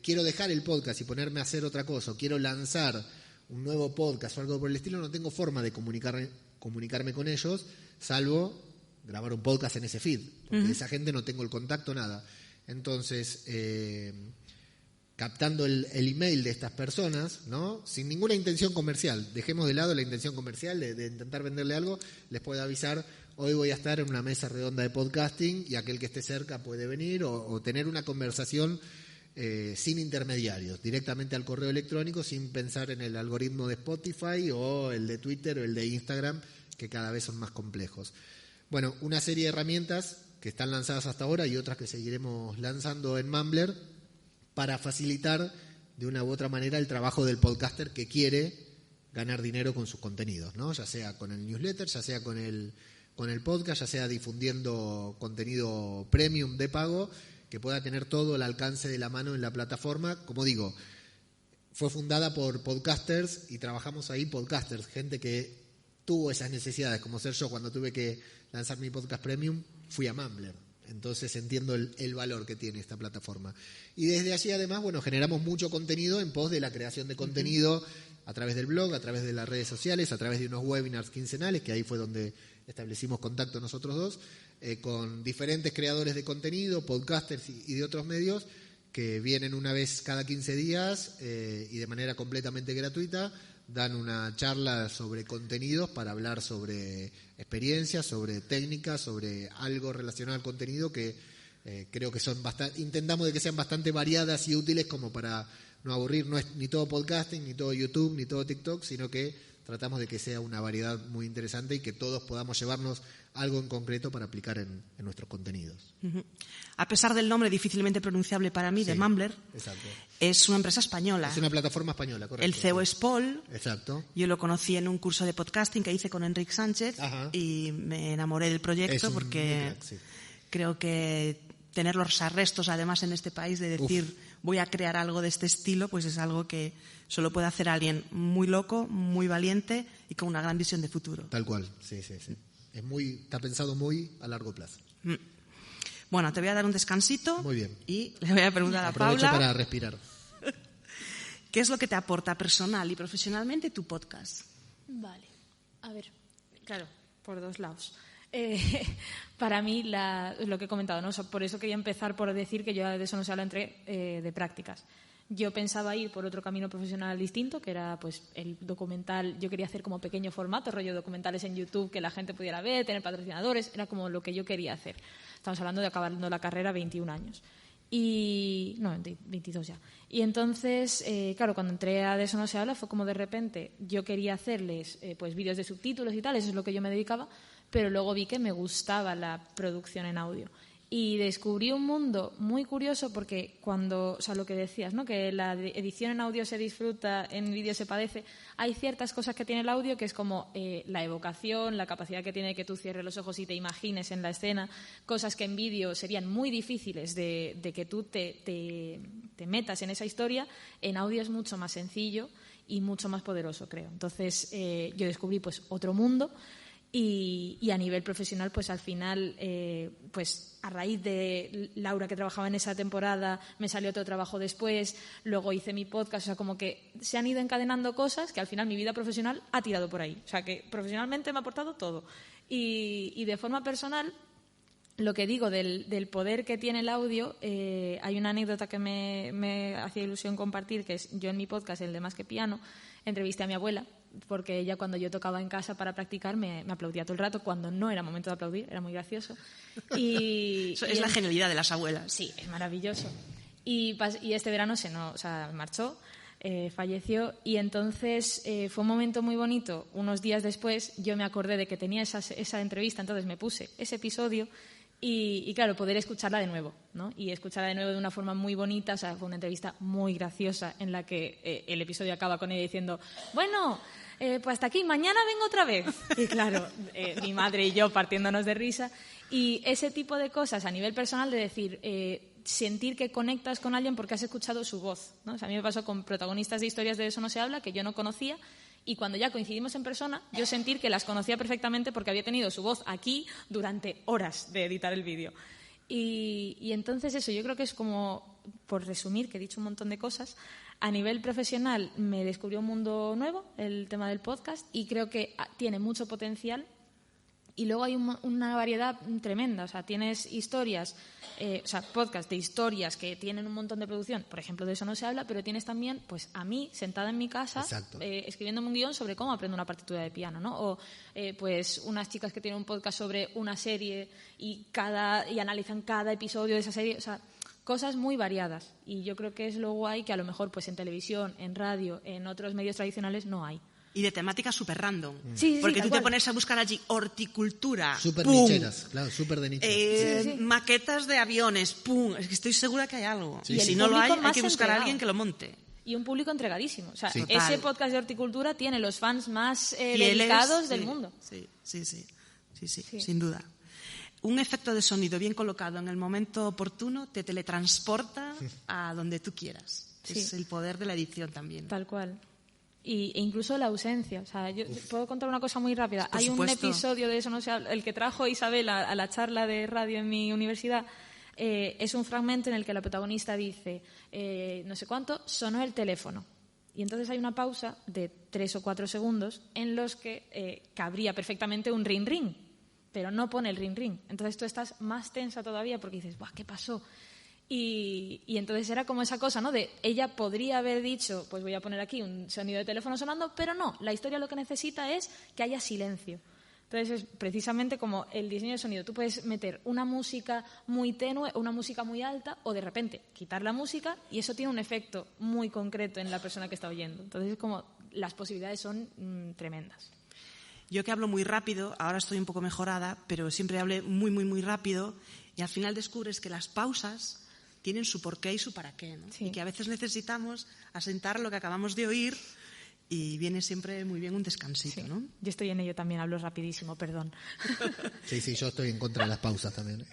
quiero dejar el podcast y ponerme a hacer otra cosa, o quiero lanzar un nuevo podcast o algo por el estilo, no tengo forma de comunicarme con ellos, salvo grabar un podcast en ese feed, porque de esa gente no tengo el contacto, nada. Entonces, captando el email de estas personas, ¿no? Sin ninguna intención comercial, dejemos de lado la intención comercial de intentar venderle algo, les puedo avisar, hoy voy a estar en una mesa redonda de podcasting y aquel que esté cerca puede venir, o tener una conversación sin intermediarios, directamente al correo electrónico, sin pensar en el algoritmo de Spotify o el de Twitter o el de Instagram, que cada vez son más complejos. Bueno, una serie de herramientas que están lanzadas hasta ahora y otras que seguiremos lanzando en Mumbler para facilitar de una u otra manera el trabajo del podcaster que quiere ganar dinero con sus contenidos, ¿no? Ya sea con el newsletter, ya sea con el podcast, ya sea difundiendo contenido premium de pago, que pueda tener todo al alcance de la mano en la plataforma. Como digo, fue fundada por podcasters y trabajamos ahí podcasters, gente que tuvo esas necesidades, como ser yo cuando tuve que lanzar mi podcast premium, fui a Mumbler. Entonces entiendo el valor que tiene esta plataforma. Y desde allí, además, bueno, generamos mucho contenido en pos de la creación de contenido a través del blog, a través de las redes sociales, a través de unos webinars quincenales, que ahí fue donde establecimos contacto nosotros dos, con diferentes creadores de contenido, podcasters y de otros medios, que vienen una vez cada 15 días y de manera completamente gratuita, dan una charla sobre contenidos para hablar sobre experiencias, sobre técnicas, sobre algo relacionado al contenido que creo que son intentamos de que sean bastante variadas y útiles como para no aburrir. No es ni todo podcasting, ni todo YouTube, ni todo TikTok, sino que tratamos de que sea una variedad muy interesante y que todos podamos llevarnos algo en concreto para aplicar en nuestros contenidos. A pesar del nombre difícilmente pronunciable para mí, de Mumbler, exacto. Es una empresa española. Es una plataforma española, correcto. El CEO es Paul. Exacto. Yo lo conocí en un curso de podcasting que hice con Enric Sánchez. Ajá. Y me enamoré del proyecto porque creo que tener los arrestos, además, en este país de decir voy a crear algo de este estilo, pues es algo que solo puede hacer alguien muy loco, muy valiente y con una gran visión de futuro. Tal cual, sí. Está pensado muy a largo plazo. Bueno, te voy a dar un descansito. Muy bien. Y le voy a preguntar a Paula. Aprovecho para respirar. ¿Qué es lo que te aporta personal y profesionalmente tu podcast? Vale. A ver, claro, por dos lados. Para mí, lo que he comentado, ¿no? O sea, por eso quería empezar por decir que yo de eso no se habla de prácticas. Yo pensaba ir por otro camino profesional distinto, que era pues el documental. Yo quería hacer como pequeño formato, rollo documentales en YouTube que la gente pudiera ver, tener patrocinadores, era como lo que yo quería hacer. Estamos hablando de acabando la carrera 21 años. No, 22 ya. Y entonces, claro, cuando entré a De eso no se habla, fue como de repente yo quería hacerles pues vídeos de subtítulos y tal, eso es lo que yo me dedicaba, pero luego vi que me gustaba la producción en audio. Y descubrí un mundo muy curioso porque o sea, lo que decías, ¿no? Que la edición en audio se disfruta, en vídeo se padece. Hay ciertas cosas que tiene el audio que es como la evocación, la capacidad que tiene que tú cierres los ojos y te imagines en la escena, cosas que en vídeo serían muy difíciles de que tú te metas en esa historia. En audio es mucho más sencillo y mucho más poderoso, creo. Entonces yo descubrí pues otro mundo. Y a nivel profesional, pues al final, pues a raíz de Laura, que trabajaba en esa temporada, me salió otro trabajo después, luego hice mi podcast, o sea, como que se han ido encadenando cosas que al final mi vida profesional ha tirado por ahí. O sea, que profesionalmente me ha aportado todo. Y de forma personal, lo que digo del poder que tiene el audio, hay una anécdota que me hacía ilusión compartir, que es yo en mi podcast, el de Más que Piano, entrevisté a mi abuela, porque ella cuando yo tocaba en casa para practicar me aplaudía todo el rato, cuando no era momento de aplaudir, era muy gracioso. Es la genialidad de las abuelas. Sí, es maravilloso. Y este verano marchó, falleció, y entonces fue un momento muy bonito. Unos días después yo me acordé de que tenía esa entrevista, entonces me puse ese episodio Y claro, poder escucharla de nuevo, ¿no? Y escucharla de nuevo de una forma muy bonita. O sea, fue una entrevista muy graciosa en la que el episodio acaba con ella diciendo, bueno, pues hasta aquí, mañana vengo otra vez. Y claro, mi madre y yo partiéndonos de risa. Y ese tipo de cosas a nivel personal, de decir, sentir que conectas con alguien porque has escuchado su voz, ¿no? O sea, a mí me pasó con protagonistas de historias de Eso no se habla, que yo no conocía. Y cuando ya coincidimos en persona, yo sentir que las conocía perfectamente porque había tenido su voz aquí durante horas de editar el vídeo. Y entonces eso, yo creo que es como, por resumir, que he dicho un montón de cosas, a nivel profesional me descubrió un mundo nuevo, el tema del podcast, y creo que tiene mucho potencial. Y luego hay una variedad tremenda. O sea, tienes historias, podcast de historias que tienen un montón de producción. Por ejemplo, de Eso no se habla, pero tienes también, pues, a mí, sentada en mi casa, escribiéndome un guión sobre cómo aprendo una partitura de piano, ¿no? O, pues, unas chicas que tienen un podcast sobre una serie y analizan cada episodio de esa serie. O sea, cosas muy variadas. Y yo creo que es lo guay que a lo mejor, pues, en televisión, en radio, en otros medios tradicionales no hay. Y de temática súper random. Sí, porque tú te cual. pones a buscar allí horticultura. Súper ¡pum! nicheras, claro, súper de nicho. Sí. Maquetas de aviones. ¡Pum! Es que estoy segura que hay algo. Sí, Y sí. si El no lo hay, público hay que más buscar a entregado. alguien que lo monte. Y un público entregadísimo. O sea, Sí. Total. ese podcast de horticultura tiene los fans más Fieles, dedicados del sí, mundo. Sí, sin duda. Un efecto de sonido bien colocado en el momento oportuno te teletransporta a donde tú quieras. Sí. Es el poder de la edición también. Tal cual. E incluso la ausencia. O sea, yo puedo contar una cosa muy rápida. Por Hay supuesto. un episodio de Eso no se habla, el que trajo Isabel a la charla de radio en mi universidad. Es un fragmento en el que la protagonista dice, no sé cuánto, sonó el teléfono. Y entonces hay una pausa de 3 o 4 segundos en los que cabría perfectamente un ring ring, pero no pone el ring ring. Entonces tú estás más tensa todavía porque dices, ¡buah, qué pasó! Y entonces era como esa cosa, ¿no? De ella podría haber dicho, pues voy a poner aquí un sonido de teléfono sonando, pero no, la historia lo que necesita es que haya silencio. Entonces es precisamente como el diseño de sonido. Tú puedes meter una música muy tenue o una música muy alta, o de repente quitar la música, y eso tiene un efecto muy concreto en la persona que está oyendo. Entonces es como las posibilidades son tremendas. Yo que hablo muy rápido, ahora estoy un poco mejorada, pero siempre hablé muy, muy, muy rápido, y al final descubres que las pausas tienen su porqué y su para qué, ¿no? Sí. Y que a veces necesitamos asentar lo que acabamos de oír, y viene siempre muy bien un descansito, ¿no? Yo estoy en ello también, hablo rapidísimo, perdón. Sí, yo estoy en contra de las pausas también.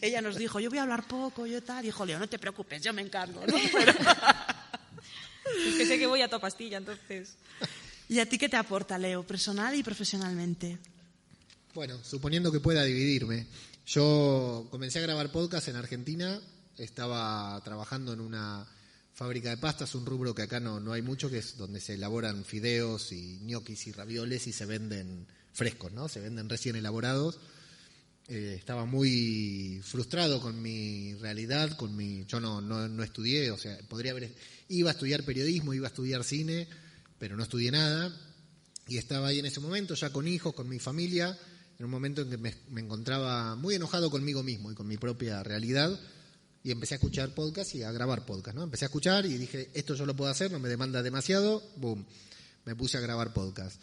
Ella nos dijo, yo voy a hablar poco, yo tal. Dijo, Leo, no te preocupes, yo me encargo, ¿no? Pero... Es que sé que voy a toda pastilla, entonces... ¿Y a ti qué te aporta, Leo, personal y profesionalmente? Bueno, suponiendo que pueda dividirme. Yo comencé a grabar podcast en Argentina, estaba trabajando en una fábrica de pastas, un rubro que acá no hay mucho, que es donde se elaboran fideos y ñoquis y ravioles y se venden frescos, ¿no? Se venden recién elaborados. Estaba muy frustrado con mi realidad, yo no estudié, o sea, iba a estudiar periodismo, iba a estudiar cine, pero no estudié nada, y estaba ahí en ese momento, ya con hijos, con mi familia, en un momento en que me encontraba muy enojado conmigo mismo y con mi propia realidad, y empecé a escuchar podcast y a grabar podcast, ¿no? Empecé a escuchar y dije, esto yo lo puedo hacer, no me demanda demasiado, boom, me puse a grabar podcast.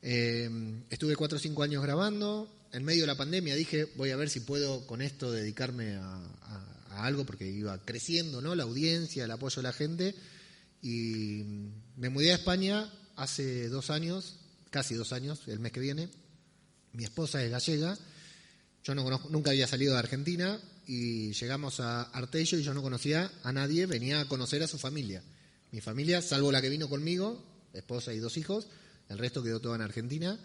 Estuve 4 o 5 años grabando. En medio de la pandemia dije, voy a ver si puedo con esto dedicarme a algo, porque iba creciendo, ¿no? La audiencia, el apoyo de la gente, y me mudé a España hace 2 años, casi 2 años, el mes que viene. Mi esposa es gallega, yo nunca había salido de Argentina, y llegamos a Artello y yo no conocía a nadie, venía a conocer a su familia. Mi familia, salvo la que vino conmigo, esposa y 2 hijos, el resto quedó todo en Argentina.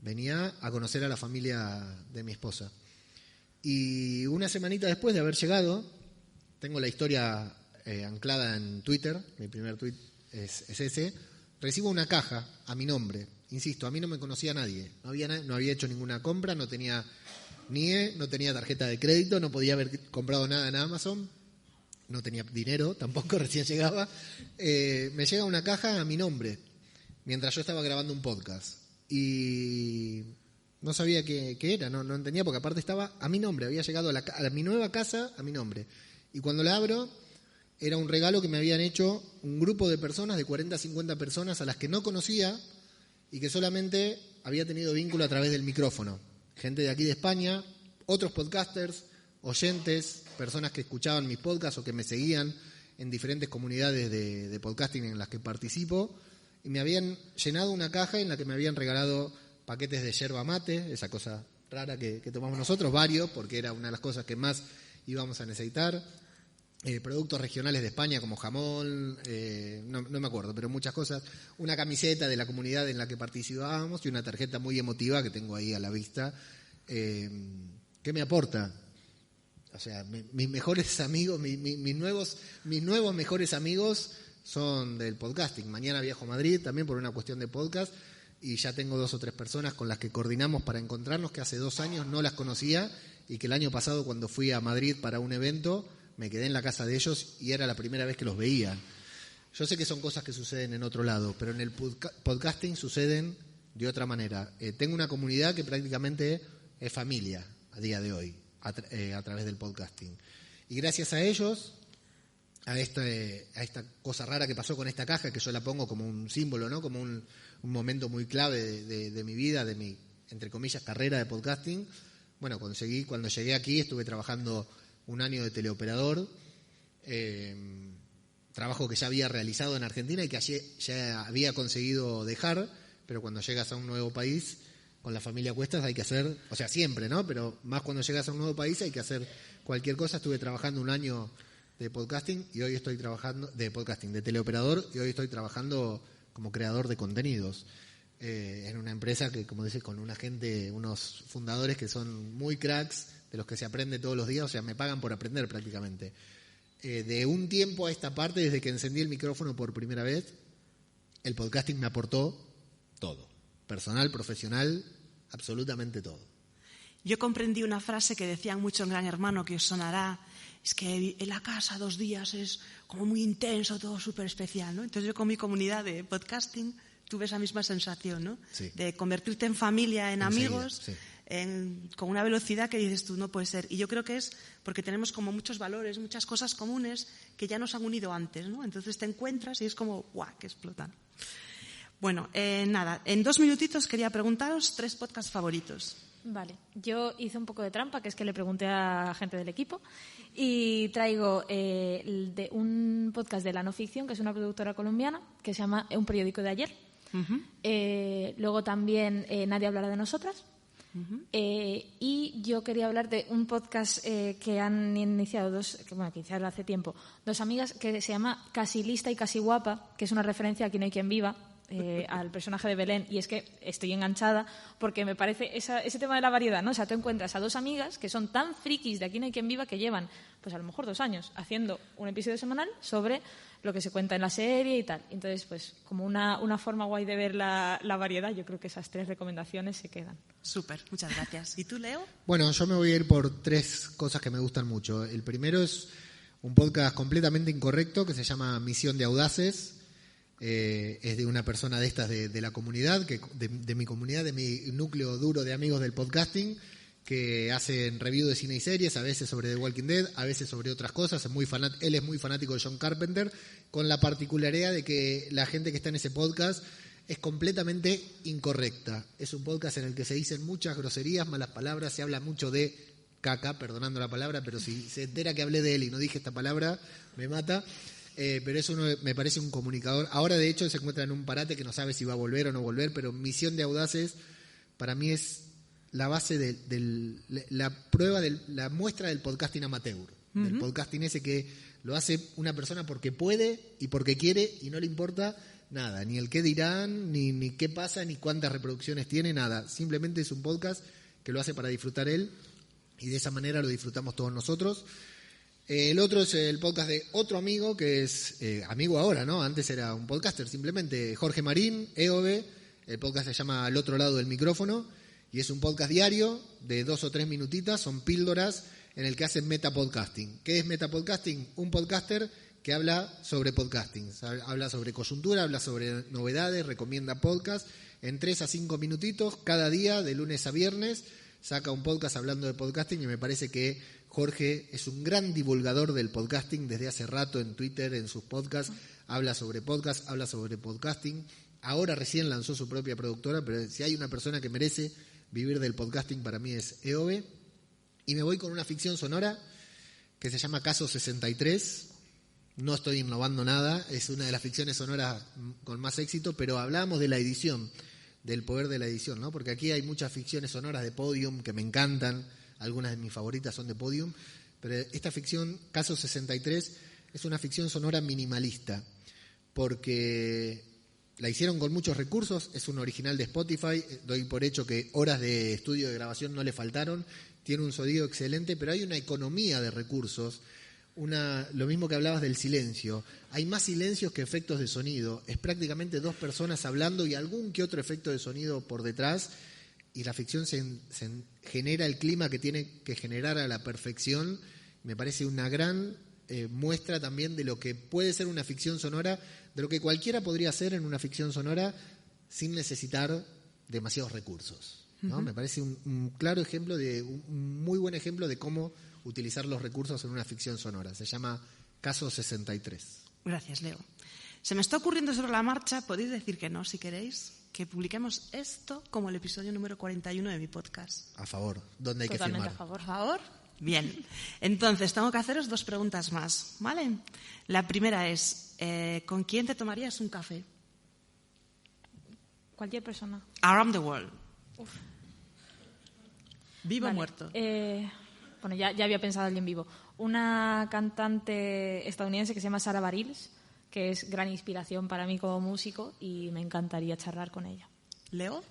Venía a conocer a la familia de mi esposa. Y una semanita después de haber llegado, tengo la historia anclada en Twitter, mi primer tweet es ese, recibo una caja a mi nombre. Insisto, a mí no me conocía nadie, no había hecho ninguna compra, no tenía NIE, no tenía tarjeta de crédito, no podía haber comprado nada en Amazon, no tenía dinero, tampoco recién llegaba. Me llega una caja a mi nombre, mientras yo estaba grabando un podcast. Y no sabía qué era, no entendía, porque aparte estaba a mi nombre, había llegado a mi nueva casa a mi nombre. Y cuando la abro, era un regalo que me habían hecho un grupo de personas, de 40 a 50 personas, a las que no conocía y que solamente había tenido vínculo a través del micrófono. Gente de aquí de España, otros podcasters, oyentes, personas que escuchaban mis podcasts o que me seguían en diferentes comunidades de podcasting en las que participo, y me habían llenado una caja en la que me habían regalado paquetes de yerba mate, esa cosa rara que tomamos nosotros, varios, porque era una de las cosas que más íbamos a necesitar, productos regionales de España como jamón, no me acuerdo, pero muchas cosas, una camiseta de la comunidad en la que participábamos y una tarjeta muy emotiva que tengo ahí a la vista, que me aporta. O sea, mis mejores amigos, mis nuevos mejores amigos son del podcasting. Mañana viajo a Madrid también por una cuestión de podcast y ya tengo 2 o 3 personas con las que coordinamos para encontrarnos, que hace 2 años no las conocía y que el año pasado cuando fui a Madrid para un evento me quedé en la casa de ellos y era la primera vez que los veía. Yo sé que son cosas que suceden en otro lado, pero en el podcasting suceden de otra manera. Tengo una comunidad que prácticamente es familia a día de hoy, a través del podcasting. Y gracias a ellos, a esta cosa rara que pasó con esta caja, que yo la pongo como un símbolo, ¿no? Como un momento muy clave de mi vida, de mi, entre comillas, carrera de podcasting. Bueno, cuando llegué aquí estuve trabajando 1 año de teleoperador, trabajo que ya había realizado en Argentina y que ya había conseguido dejar, pero cuando llegas a un nuevo país, con la familia Cuestas hay que hacer, o sea, siempre, ¿no? Pero más cuando llegas a un nuevo país hay que hacer cualquier cosa. Estuve trabajando 1 año de podcasting y hoy estoy trabajando, de teleoperador, y hoy estoy trabajando como creador de contenidos en una empresa que, como dices, con una gente, unos fundadores que son muy cracks, de los que se aprende todos los días, o sea, me pagan por aprender prácticamente. De un tiempo a esta parte, desde que encendí el micrófono por primera vez, el podcasting me aportó todo, personal, profesional, absolutamente todo. Yo comprendí una frase que decían mucho en Gran Hermano, que os sonará, es que en la casa 2 días es como muy intenso, todo súper especial, ¿no? Entonces yo con mi comunidad de podcasting tuve esa misma sensación, ¿no? Sí. De convertirte en familia, en Enseguida, amigos, sí. Con una velocidad que dices tú, no puede ser. Y yo creo que es porque tenemos como muchos valores, muchas cosas comunes que ya nos han unido antes, ¿no? Entonces te encuentras y es como, ¡guau!, que explotan. Bueno, nada, en 2 minutitos quería preguntaros 3 podcasts favoritos. Vale, yo hice un poco de trampa, que es que le pregunté a gente del equipo, y traigo de un podcast de la no ficción, que es una productora colombiana, que se llama Un periódico de ayer. Uh-huh. Luego también Nadie hablará de nosotras. Uh-huh. Y yo quería hablar de un podcast que han iniciado que iniciaron hace tiempo, 2 amigas, que se llama Casi lista y casi guapa, que es una referencia a Aquí no hay quien viva, al personaje de Belén, y es que estoy enganchada porque me parece ese tema de la variedad, ¿no? O sea, tú encuentras a 2 amigas que son tan frikis de Aquí no hay quien viva que llevan, pues a lo mejor 2 años haciendo un episodio semanal sobre lo que se cuenta en la serie y tal. Entonces, pues como una forma guay de ver la variedad, yo creo que esas 3 recomendaciones se quedan. Súper, muchas gracias. ¿Y tú, Leo? Bueno, yo me voy a ir por 3 cosas que me gustan mucho. El primero es un podcast completamente incorrecto que se llama Misión de Audaces. Es de una persona de estas de la comunidad, de mi comunidad, de mi núcleo duro de amigos del podcasting, que hacen review de cine y series, a veces sobre The Walking Dead, a veces sobre otras cosas. Él es muy fanático de John Carpenter, con la particularidad de que la gente que está en ese podcast es completamente incorrecta. Es un podcast en el que se dicen muchas groserías, malas palabras, se habla mucho de caca, perdonando la palabra, pero si se entera que hablé de él y no dije esta palabra, me mata. Pero eso me parece un comunicador. Ahora, de hecho, se encuentra en un parate que no sabe si va a volver o no volver, pero Misión de Audaces para mí es la base la prueba, la muestra del podcasting amateur. Uh-huh. Del podcasting ese que lo hace una persona porque puede y porque quiere y no le importa nada, ni el qué dirán, ni qué pasa, ni cuántas reproducciones tiene, nada. Simplemente es un podcast que lo hace para disfrutar él y de esa manera lo disfrutamos todos nosotros. El otro es el podcast de otro amigo que es amigo ahora, ¿no? Antes era un podcaster simplemente, Jorge Marín, EOB. El podcast se llama Al otro lado del micrófono y es un podcast diario de 2 o 3 minutitas, son píldoras en el que hacen metapodcasting. ¿Qué es metapodcasting? Un podcaster que habla sobre podcasting, habla sobre coyuntura, habla sobre novedades, recomienda podcast en 3 a 5 minutitos cada día, de lunes a viernes, saca un podcast hablando de podcasting y me parece que Jorge es un gran divulgador del podcasting desde hace rato en Twitter, en sus podcasts, habla sobre podcast, habla sobre podcasting. Ahora recién lanzó su propia productora, pero si hay una persona que merece vivir del podcasting para mí es EOB. Y me voy con una ficción sonora que se llama Caso 63. No estoy innovando nada, es una de las ficciones sonoras con más éxito, pero hablábamos de la edición, del poder de la edición, ¿no? Porque aquí hay muchas ficciones sonoras de Podium que me encantan, algunas de mis favoritas son de Podium, pero esta ficción, Caso 63, es una ficción sonora minimalista, porque la hicieron con muchos recursos, es un original de Spotify, doy por hecho que horas de estudio de grabación no le faltaron, tiene un sonido excelente, pero hay una economía de recursos, lo mismo que hablabas del silencio, hay más silencios que efectos de sonido, es prácticamente 2 personas hablando y algún que otro efecto de sonido por detrás, y la ficción se genera el clima que tiene que generar a la perfección. Me parece una gran muestra también de lo que puede ser una ficción sonora, de lo que cualquiera podría hacer en una ficción sonora sin necesitar demasiados recursos, ¿no? Uh-huh. Me parece un claro ejemplo, un muy buen ejemplo de cómo utilizar los recursos en una ficción sonora. Se llama Caso 63. Gracias, Leo. Se me está ocurriendo sobre la marcha, podéis decir que no, si queréis, que publiquemos esto como el episodio número 41 de mi podcast. A favor. ¿Dónde hay Totalmente que firmar? ¿A favor? Bien. Entonces, tengo que haceros 2 preguntas más, ¿vale? La primera es, ¿con quién te tomarías un café? Cualquier persona. Around the world. Uf. ¿Vivo o Vale. muerto? Bueno, ya había pensado alguien vivo. Una cantante estadounidense que se llama Sarah Bareilles, que es gran inspiración para mí como músico y me encantaría charlar con ella. ¿Leo?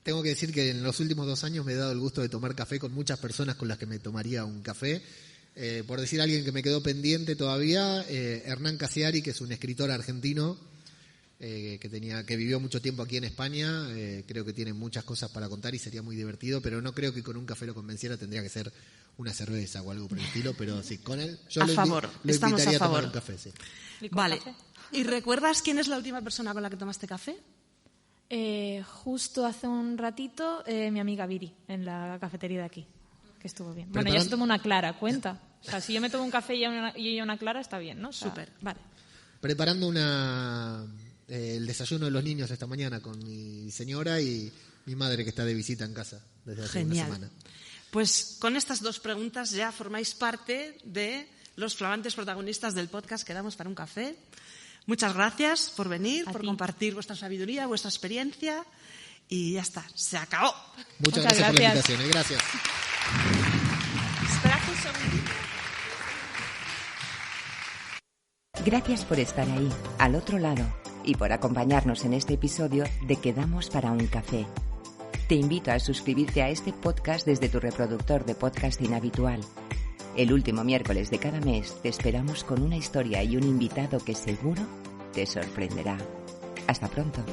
Tengo que decir que en los últimos 2 años me he dado el gusto de tomar café con muchas personas con las que me tomaría un café. Por decir a alguien que me quedó pendiente todavía, Hernán Casiari, que es un escritor argentino que vivió mucho tiempo aquí en España. Creo que tiene muchas cosas para contar y sería muy divertido, pero no creo que con un café lo convenciera, tendría que ser una cerveza o algo por el estilo, pero sí, con él yo lo Estamos invitaría a favor. tomar un café. Sí. ¿Y con Vale. café? ¿Y recuerdas quién es la última persona con la que tomaste café? Justo hace un ratito, mi amiga Viri, en la cafetería de aquí, que estuvo bien. Bueno, Preparan- ya se tomó una clara, cuenta. O sea, si yo me tomo un café y ella una clara, está bien, ¿no? O sea, Súper. Vale. Preparando el desayuno de los niños esta mañana con mi señora y mi madre que está de visita en casa desde hace Genial. una semana. Pues con estas 2 preguntas ya formáis parte de los flamantes protagonistas del podcast Quedamos para un café. Muchas gracias por venir, A por ti. compartir vuestra sabiduría, vuestra experiencia y ya está, se acabó. Muchas Muchas gracias por la gracias. invitación. Gracias. Esperad un segundito. Gracias por estar ahí, al otro lado, y por acompañarnos en este episodio de Quedamos para un café. Te invito a suscribirte a este podcast desde tu reproductor de podcasting habitual. El último miércoles de cada mes te esperamos con una historia y un invitado que seguro te sorprenderá. Hasta pronto.